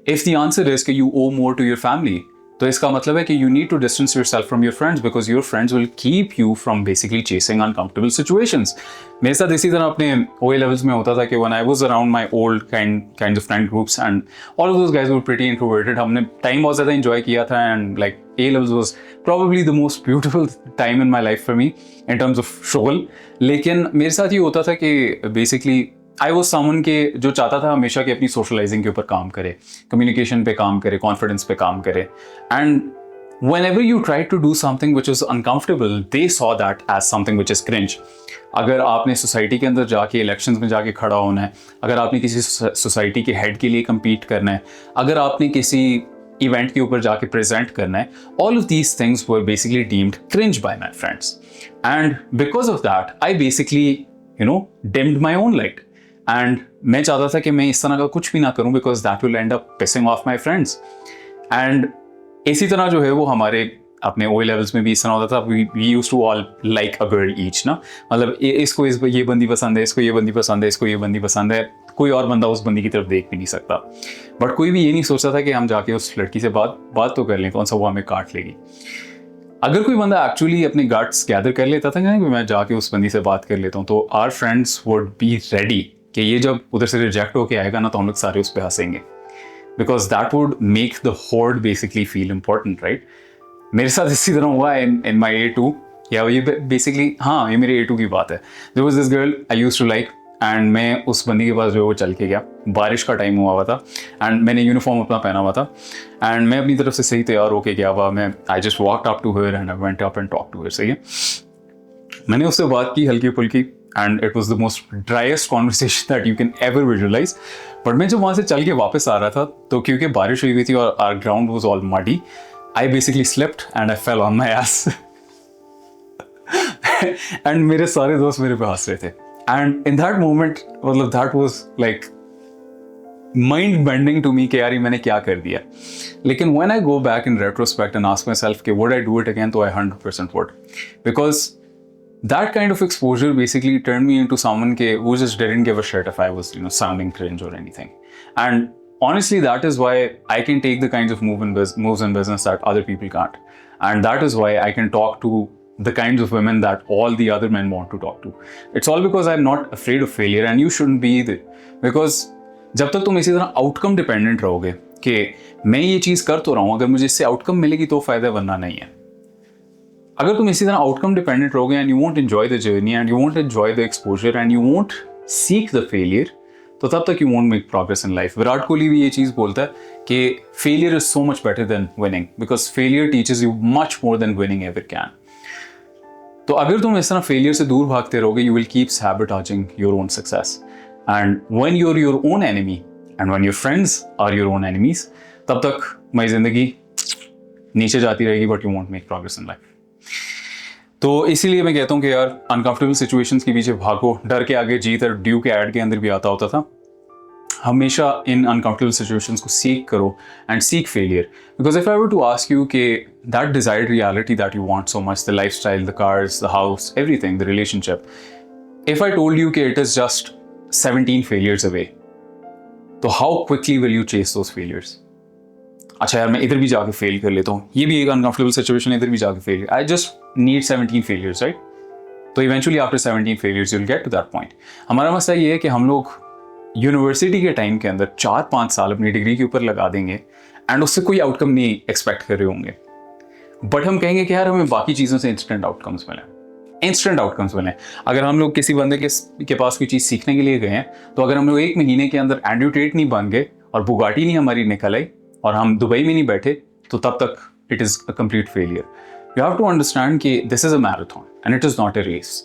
S1: If the answer is कि you owe more to your family, तो इसका मतलब है कि you need to distance yourself from your friends because your friends will keep you from basically chasing uncomfortable situations. मेरे साथ इसी तरह अपने OA levels में होता था कि when I was around my old kinds of friend groups and all of those guys were pretty introverted, हमने टाइम बहुत ज़्यादा enjoy किया था and like A levels was probably the most beautiful time in my life for me in terms of struggle. लेकिन मेरे साथ ये होता था कि basically आई वॉज समन के जो चाहता था हमेशा कि अपनी सोशलाइजिंग के ऊपर काम करे, कम्युनिकेशन पे काम करे, कॉन्फिडेंस पे काम करे. And whenever you try to do something which is uncomfortable, they saw that as something which is cringe. अगर आपने सोसाइटी के अंदर जाके इलेक्शंस में जाके खड़ा होना है, अगर आपने किसी सोसाइटी के हेड के लिए कम्पीट करना है, अगर आपने किसी इवेंट के ऊपर जाके प्रेजेंट करना है, all of these things were basically deemed cringe bye my friends. And because of that I basically deemed my own light. And मैं चाहता था कि मैं इस तरह का कुछ भी ना करूं because that will end up pissing off my friends. And इसी तरह जो है वो हमारे अपने OA लेवल्स में भी इस तरह होता था. We used to all like a girl each ना, मतलब इसको ये बंदी पसंद है, इसको ये बंदी पसंद है, इसको ये बंदी पसंद है, कोई और बंदा उस बंदी की तरफ देख भी नहीं सकता. बट कोई भी ये नहीं सोचता था कि हम जाके उस लड़की से बात तो कर लें, कौन सा वो हमें काट लेगी. अगर कोई बंदा एक्चुअली अपने गट्स गैदर कर लेता था कि मैं जाके उस बंदी से बात कर लेता हूँ, तो our friends would be ready कि ये जब उधर से रिजेक्ट होके आएगा ना तो हम लोग सारे उस पर हंसेंगे, because that would make the horde basically feel important, right. मेरे साथ इसी तरह हुआ इन माई A2, या ये बेसिकली हाँ ये मेरे A2 की बात है. There was this girl I used to like, and मैं उस बंदी के पास जो है वो चल के गया. बारिश का टाइम हुआ था एंड मैंने यूनिफॉर्म अपना पहना हुआ था एंड मैं अपनी तरफ से सही तैयार होके गया हुआ. मैं I just walked up to her and I went up and talk to her. सही है, मैंने उससे बात की हल्की फुल्की and it was the most driest conversation that you can ever visualise. But मैं जब वहाँ से चल के वापस आ रहा था तो क्योंकि बारिश हुई थी और our ground was all muddy, I basically slipped and I fell on my ass. And मेरे सारे दोस्त मेरे पे हंस रहे थे. एंड इन दैट मोमेंट मतलब that was like mind bending to me कि यार मैंने क्या कर दिया. लेकिन when I go back in retrospect and ask myself कि would I do it again, तो I 100% would, because that kind of exposure basically turned me into someone who just didn't give a shit if I was sounding cringe or anything. And honestly that is why I can take the kinds of moves in business that other people can't, and that is why I can talk to the kinds of women that all the other men want to talk to. It's all because I'm not afraid of failure, and you shouldn't be either, because जब तक तुम इसी तरह outcome dependent रहोगे कि मैं ये चीज़ कर तो रहा हूँ, अगर मुझे इससे आउटकम मिलेगी तो फ़ायदा, वरना नहीं है। अगर तुम इसी तरह आउटकम डिपेंडेंट रहोगे and you won't enjoy the journey and you won't enjoy the exposure and you won't seek the failure, तो तब तक you won't make progress in life. Virat Kohli भी ये चीज़ बोलता है कि failure is so much better than winning, because failure teaches you much more than winning ever can. तो अगर तुम इस तरह फेलियर से दूर भागते रहोगे, you will keep sabotaging your own success, and when you are your own enemy and when your friends are your own enemies, तब तक तुम्हारी जिंदगी नीचे जाती रहेगी, but you won't make progress in life. तो इसीलिए मैं कहता हूँ कि यार अनकंफर्टेबल सिचुएशंस के पीछे भागो, डर के आगे जीत, और ड्यू के ऐड के अंदर भी आता होता था, हमेशा इन अनकंफर्टेबल सिचुएशंस को सीक करो and seek failure. Because if I were to ask you कि that desired reality that you want so much, the lifestyle, the cars, the house, everything, the relationship, if I told you कि it is just 17 failures away, तो how quickly will you chase those failures? अच्छा यार मैं इधर भी जाके fail कर लेता हूँ, ये भी एक अनकंफर्टेबल सिचुएशन है, इधर भी जाके fail, I just need 17 failures, right? तो eventually after 17 failures you will get to that point. हमारा मसला ये है कि हम लोग यूनिवर्सिटी के टाइम के अंदर 4-5 साल अपनी डिग्री के ऊपर लगा देंगे एंड उससे कोई आउटकम नहीं एक्सपेक्ट कर रहे होंगे, बट हम कहेंगे कि यार हमें बाकी चीज़ों से इंस्टेंट आउटकम्स मिले, इंस्टेंट आउटकम्स मिले। अगर हम लोग किसी बंदे के पास कोई चीज़ सीखने के लिए गए हैं, तो अगर हम लोग 1 महीने के अंदर एंड्रयू टेट नहीं बन गए और बुगाटी नहीं हमारी निकल आई और हम दुबई में नहीं बैठे, तो तब तक it is a complete failure. You have to understand कि this is a marathon and it is not a race.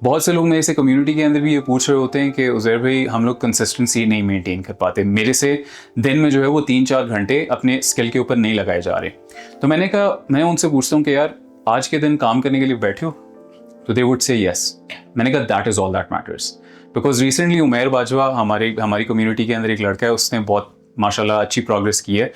S1: बहुत से लोग मेरे से कम्युनिटी के अंदर भी ये पूछ रहे होते हैं कि उज़ैर भाई हम लोग कंसिस्टेंसी नहीं मेंटेन कर पाते, मेरे से दिन में जो है वो 3-4 घंटे अपने स्किल के ऊपर नहीं लगाए जा रहे। तो मैंने कहा, मैं उनसे पूछता हूँ कि यार आज के दिन काम करने के लिए बैठे हो? तो दे वुड से यस। मैंने कहा that is all that matters, because recently Umair Bajwa हमारी कम्युनिटी के अंदर एक लड़का है, उसने बहुत माशाल्लाह अच्छी प्रोग्रेस की है।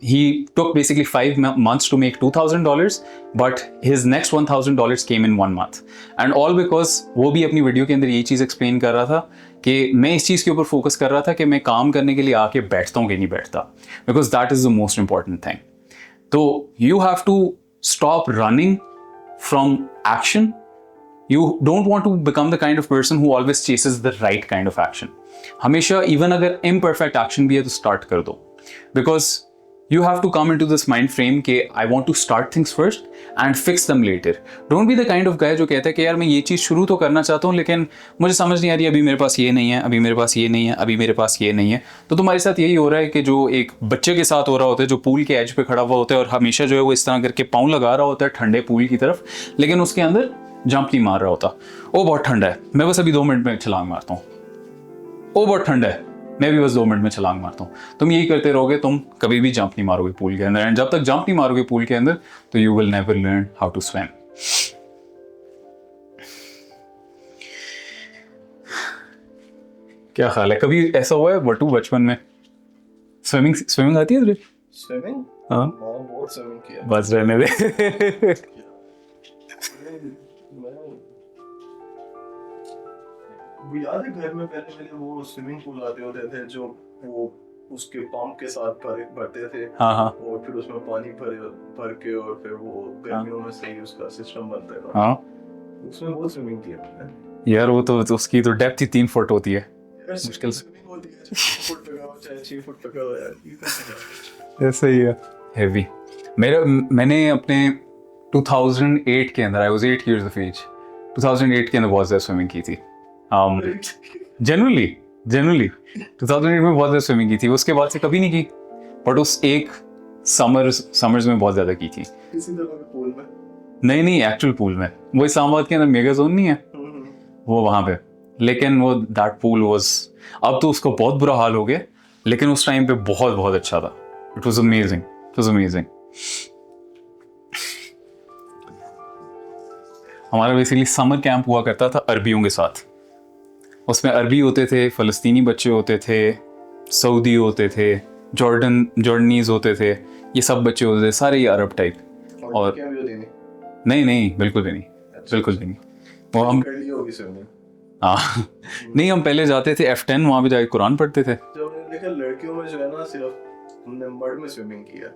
S1: He took basically 5 months to make $2,000, but his next $1,000 came in 1 month, and all because वो भी अपनी वीडियो के अंदर यही चीज़ एक्सप्लेन कर रहा था कि मैं इस चीज़ के ऊपर फोकस कर रहा था कि मैं काम करने के लिए आके बैठता हूँ कि नहीं बैठता, because that is the most important thing. तो you have to stop running from action. You don't want to become the kind of person who always chases the right kind of action. हमेशा even अगर imperfect action भी है तो start कर दो, because you have to come into this mind frame कि I want to start things first and fix them later. Don't be the kind of guy जो कहता है कि यार मैं ये चीज़ शुरू तो करना चाहता हूँ लेकिन मुझे समझ नहीं आ रही, अभी मेरे पास ये नहीं है, अभी मेरे पास ये नहीं है, अभी मेरे पास ये नहीं है। तो तुम्हारे साथ यही हो रहा है कि जो एक बच्चे के साथ हो रहा होता है, जो पूल के एज पे खड़ा हुआ होता है और हमेशा जो है वो इस तरह करके पाँव लगा रहा होता है ठंडे पूल की तरफ, लेकिन उसके अंदर जंप नहीं मार रहा होता। ओ बहुत ठंडा है, मैं बस अभी 2 मिनट में छलांग मारता हूँ। ओ बहुत ठंडा है, मैं भी बस 2 मिनट में छलांग मारता हूँ। तुम यही करते रहोगे, तुम कभी भी जंप नहीं मारोगे पूल के अंदर, एंड जब तक जंप नहीं मारोगे पूल के अंदर तो you will never learn how to swim. क्या ख्याल है, कभी ऐसा हुआ है बटू बचपन में स्विमिंग आती है तुझे?
S2: स्विमिंग?
S1: हाँ
S2: बहुत स्विमिंग किया।
S1: बस रहने दे।
S2: वो याद है घर में पहले वो स्विमिंग पूल आते होते थे जो वो उसके पंप के साथ भरते थे।
S1: हाँ हाँ
S2: और फिर उसमें पानी भर के और फिर वो गर्मियों में सही उसका सिस्टम बनता है।
S1: हाँ
S2: उसमें बहुत स्विमिंग किया मैंने
S1: यार, वो तो उसकी तो डेप्थ ही 3 फुट होती है,
S2: मुश्किल स्विमिंग होती है। 6 फुट तक हो चाहे 6 फुट तक हो यार,
S1: ऐसा ही है हेवी। मैंने अपने 2008 के अंदर, I was 8 years of age, 2008 के अंदर बहुत ज़्यादा स्विमिंग की थी। जनरली 2008 में बहुत ज़्यादा स्विमिंग की थी, उसके बाद से कभी नहीं की, बट उस एक समर्स में बहुत ज़्यादा की थी।
S2: किसी तरह के पूल में?
S1: नहीं एक्चुअल पूल में, वो इस्लामाबाद के अंदर मेगा जोन नहीं है वो वहाँ पे, लेकिन वो दैट पूल वाज, अब तो उसका बहुत बुरा हाल हो गया, लेकिन उस टाइम पे बहुत बहुत अच्छा था। It was amazing. हमारा बेसिकली समर कैंप हुआ करता था अरबियों के साथ। उसमें अरबी होते थे, फ़लस्तीनी बच्चे होते थे, सऊदी होते थे, जॉर्डनीज होते थे, ये सब बच्चे होते थे, सारे ये अरब टाइप। और नहीं बिल्कुल भी नहीं। वो हम हाँ नहीं, हम पहले जाते थे F10, वहाँ पे जाके कुरान पढ़ते थे।
S2: जब मैंने देखा लड़कियों में जो है ना, सिर्फ हमने मर्द में स्विमिंग किया।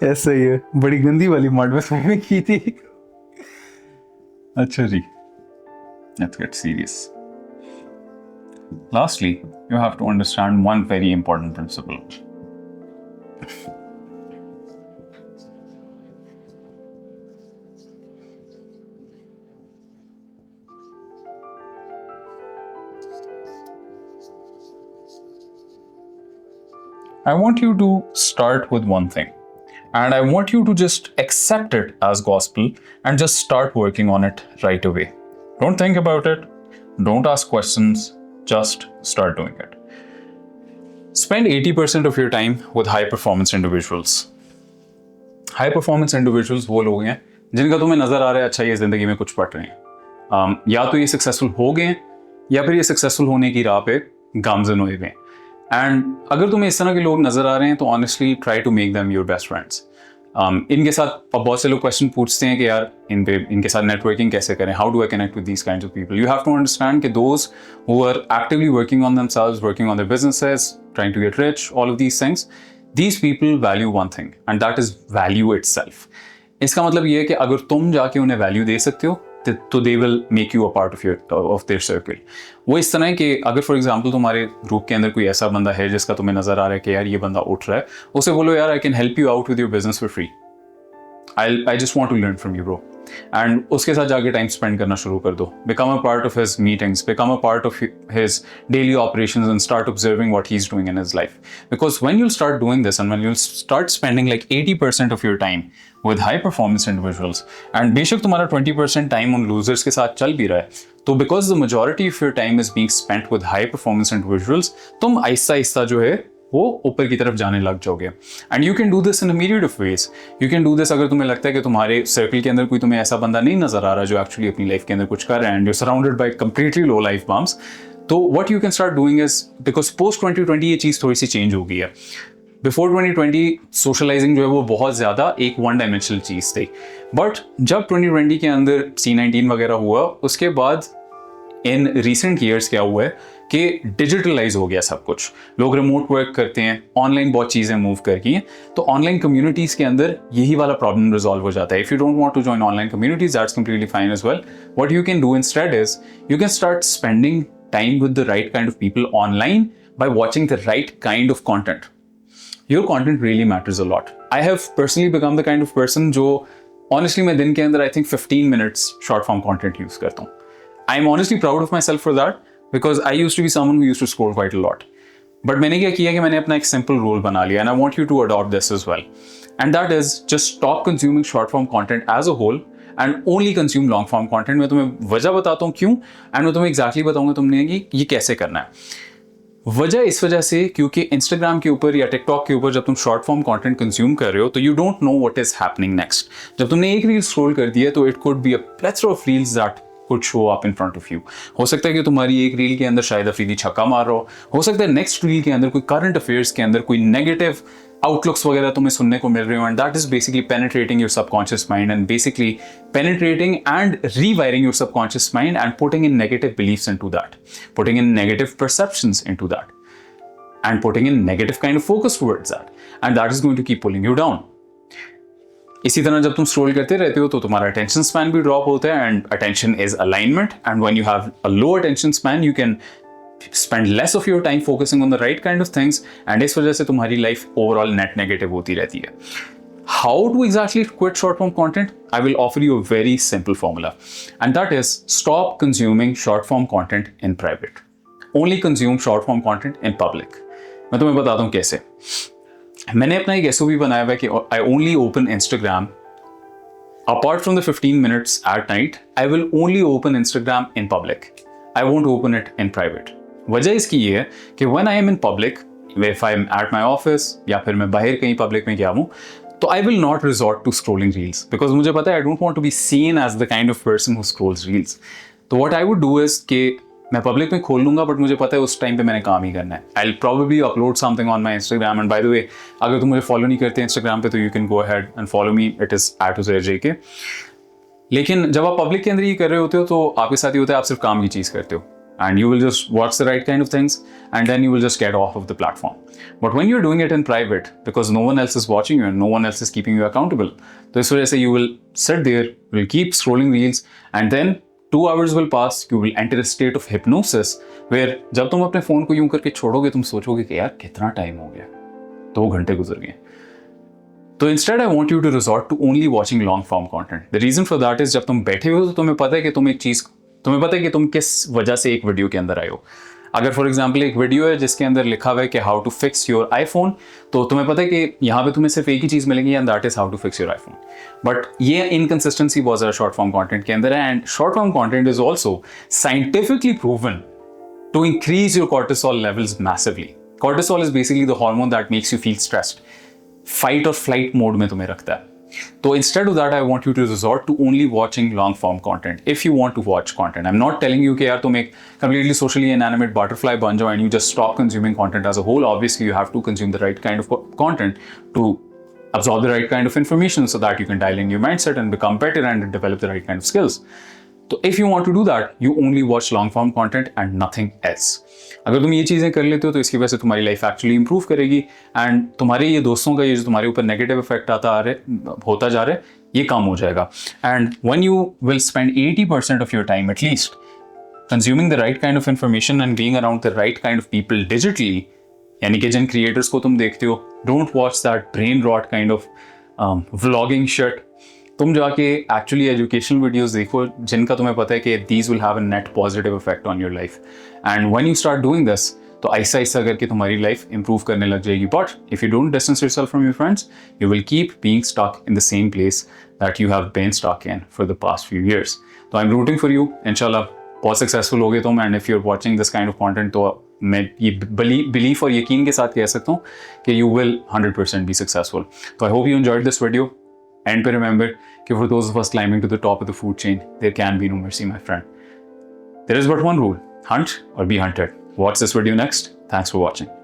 S1: ऐसा ही है, बड़ी गंदी वाली मर्द में स्विमिंग की थी। अच्छा जी, let's get serious. Lastly, you have to understand one very important principle. I want you to start with one thing, and I want you to just accept it as gospel and just start working on it right away. Don't think about it, don't ask questions, just start doing it. Spend 80% of your time with high performance individuals. High performance individuals वो लोग हैं जिनका तुम्हें नजर आ रहा है अच्छा ये जिंदगी में कुछ पट रहे हैं, या तो ये सक्सेसफुल हो गए या फिर ये सक्सेसफुल होने की राह पे गामजन हुए हुए हैं. एंड अगर तुम्हें इस तरह के लोग नजर आ रहे हैं तो honestly try to make them your best friends. इनके साथ अब बहुत से लोग क्वेश्चन पूछते हैं कि यार इनके साथ नेटवर्किंग कैसे करें, how do I connect with these kinds of people. You have to understand कि those who are actively working on themselves, working on their businesses, trying to get rich, all of these things, these people value one thing and that is value itself. इसका मतलब ये है कि अगर तुम जाके उन्हें वैल्यू दे सकते हो तो they will make you a part of their circle. वो इस तरह है कि अगर फॉर एग्जांपल तुम्हारे ग्रुप के अंदर कोई ऐसा बंदा है जिसका तुम्हें नजर आ रहा है कि यार ये बंदा उठ रहा है, उसे बोलो यार I can help you out with your business for free, I just want to learn from you bro. And उसके साथ जाके टाइम स्पेंड करना शुरू कर दो. Become a part of his meetings, become a part of his daily operations and start observing what he is doing in his life. Because when you start doing this and when you start spending like 80% of your time with high performance individuals, and बेशक तुम्हारा 20% time उन losers के साथ चल भी रहा है, तो because the majority of your time is being spent with high performance individuals, तुम आहिस्ता आहिस्ता जो है वो ऊपर की तरफ जाने लग जाओगे. And you can do this in a myriad of ways. You can do this अगर तुम्हें लगता है कि तुम्हारे सर्कल के अंदर कोई तुम्हें ऐसा बंदा नहीं नजर आ रहा जो एक्चुअली अपनी लाइफ के अंदर कुछ कर रहा है, and you surrounded by completely low life bums, तो what you can start doing is, because post 2020 ये चीज़ थोड़ी सी चेंज हो गई है. बिफोर 2020 सोशलाइजिंग जो है वो बहुत ज़्यादा एक वन डायमेंशनल चीज़ थी, बट जब 2020 के अंदर C19 वगैरह हुआ उसके बाद इन रिसेंट ईयर्स क्या हुआ है कि डिजिटलाइज हो गया सब कुछ. लोग रिमोट वर्क करते हैं, ऑनलाइन बहुत चीज़ें मूव कर गई हैं, तो ऑनलाइन कम्युनिटीज़ के अंदर यही वाला प्रॉब्लम रिजॉल्व हो जाता है. If you don't want to join online communities that's completely fine as well. What you can do instead is you can start spending time with the right kind of people online by watching the right kind of content. Your content really matters a lot. I have personally become the kind of person जो honestly मैं दिन के अंदर I think 15 minutes short form content use करता हूँ. I'm honestly proud of myself for that because I used to be someone who used to scroll quite a lot. But मैंने क्या किया कि मैंने अपना एक simple rule बना लिया, and I want you to adopt this as well. And that is just stop consuming short form content as a whole and only consume long form content. मैं तुम्हें वजह बताता हूँ क्यों, and मैं तुम्हें exactly बताऊँगा तुमने कि ये कैसे करना है. वजह इस वजह से क्योंकि इंस्टाग्राम के ऊपर या टिकटॉक के ऊपर जब तुम शॉर्ट फॉर्म कंटेंट कंज्यूम कर रहे हो तो you don't know what is happening next. जब तुमने एक रील स्क्रॉल कर दिया तो it could be a plethora of reels that could show up in front of you. हो सकता है कि तुम्हारी एक रील के अंदर शायद अफरीदी छक्का मार रहा हो सकता है नेक्स्ट रील के अंदर कोई करंट अफेयर्स के अंदर कोई नेगेटिव आउटलुक्स वगैरह तुम्हें सुनने को मिल रहे हो, and that is basically penetrating your subconscious mind and basically penetrating and rewiring your subconscious mind and putting in negative beliefs into that, putting in negative perceptions into that, and putting in negative kind of focus towards that, and that is going to keep pulling you down. इसी तरह जब तुम scroll करते रहते हो तो तुम्हारा attention span भी ड्रॉप होता है, and attention is alignment, and when you have a low attention span you can spend less of your time focusing on the right kind of things, and इस वजह से तुम्हारी लाइफ ओवरऑल नेट नेगेटिव होती रहती है. How to exactly quit short form content? I will offer you a very simple formula, and that is stop consuming short form content in private. Only consume short form content in public. मैं तुम्हें बताता हूँ कैसे. मैंने अपना एक SOP बनाया हुआ है कि I only open Instagram apart from the 15 minutes at night. I will only open Instagram in public. I won't open it in private. वजह इसकी ये है कि when I am in public, if I am at my office या फिर मैं बाहर कहीं पब्लिक में गया हूँ, तो I will not resort to scrolling reels because मुझे पता है I don't want to be seen as the kind of person who scrolls reels. तो what I would do is कि मैं पब्लिक में खोल लूँगा, बट मुझे पता है उस टाइम पे मैंने काम ही करना है. I'll probably upload something on my Instagram, and by the way, अगर तुम मुझे फॉलो नहीं करते Instagram पे तो you can go ahead and follow me. It is @UzairJK. लेकिन जब आप पब्लिक के अंदर ये कर रहे होते हो तो आपके साथ ये होता है आप सिर्फ काम की चीज़ करते हो, and you will just watch the right kind of things, and then you will just get off of the platform. But when you're doing it in private, because no one else is watching you and no one else is keeping you accountable, तो इस वजह से you will sit there, will keep scrolling reels, and then 2 hours will pass, you will enter a state of hypnosis where जब तुम अपने phone को यूं करके छोड़ोगे तुम सोचोगे कि यार कितना टाइम हो गया, 2 घंटे गुजर गए. तो instead I want you to resort to only watching long form content. The reason for that is जब तुम बैठे हो तो तुम्हें पता है कि तुम्हें पता है कि तुम किस वजह से एक वीडियो के अंदर आए हो. अगर फॉर एग्जाम्पल एक वीडियो है जिसके अंदर लिखा हुआ है कि how to fix your iPhone, तो तुम्हें पता है कि यहाँ पे तुम्हें सिर्फ एक ही चीज़ मिलेगी and that is how to fix your iPhone. But ये इनकन्सिस्टेंसी बहुत ज़्यादा शॉर्ट फॉर्म कॉन्टेंट के अंदर है. And short form content is also scientifically proven to increase your cortisol levels massively. Cortisol is basically the hormone that makes you feel stressed. Fight or flight mode में तुम्हें रखता है. So instead of that, I want you to resort to only watching long form content if you want to watch content. I'm not telling you कि यार तुम एक completely socially inanimate butterfly बन जाओ and you just stop consuming content as a whole. Obviously, you have to consume the right kind of content to absorb the right kind of information so that you can dial in your mindset and become better and develop the right kind of skills. तो if you want to do that you only watch long form content and nothing else. अगर तुम ये चीज़ें कर लेते हो तो इसकी वजह से तुम्हारी लाइफ एक्चुअली इंप्रूव करेगी एंड तुम्हारे ये दोस्तों का ये जो तुम्हारे ऊपर नेगेटिव इफेक्ट होता जा रहा है ये कम हो जाएगा. And when you will spend 80% of your time at least consuming the right kind of information and being around the right kind of people digitally, यानी कि जिन क्रिएटर्स को तुम देखते हो, don't watch that brain rot kind of vlogging shit. तुम जाके actually educational videos देखो जिनका तुम्हें पता है कि these will have a net positive effect on your life. And when you start doing this तो ऐसा ऐसा करके तुम्हारी लाइफ इंप्रूव करने लग जाएगी. But if you don't distance yourself from your friends you will keep being stuck in the same place that you have been stuck in for the past few years. तो I am rooting for you. इंशाल्लाह बहुत successful होगे तुम. And if you are watching this kind of content तो मैं ये belief और यकीन के साथ कह सकता हूँ कि यू विल 100% बी सक्सेसफुल. तो I hope you enjoyed this video. And remember, for those of us climbing to the top of the food chain, there can be no mercy, my friend. There is but one rule: hunt or be hunted. Watch this video next. Thanks for watching.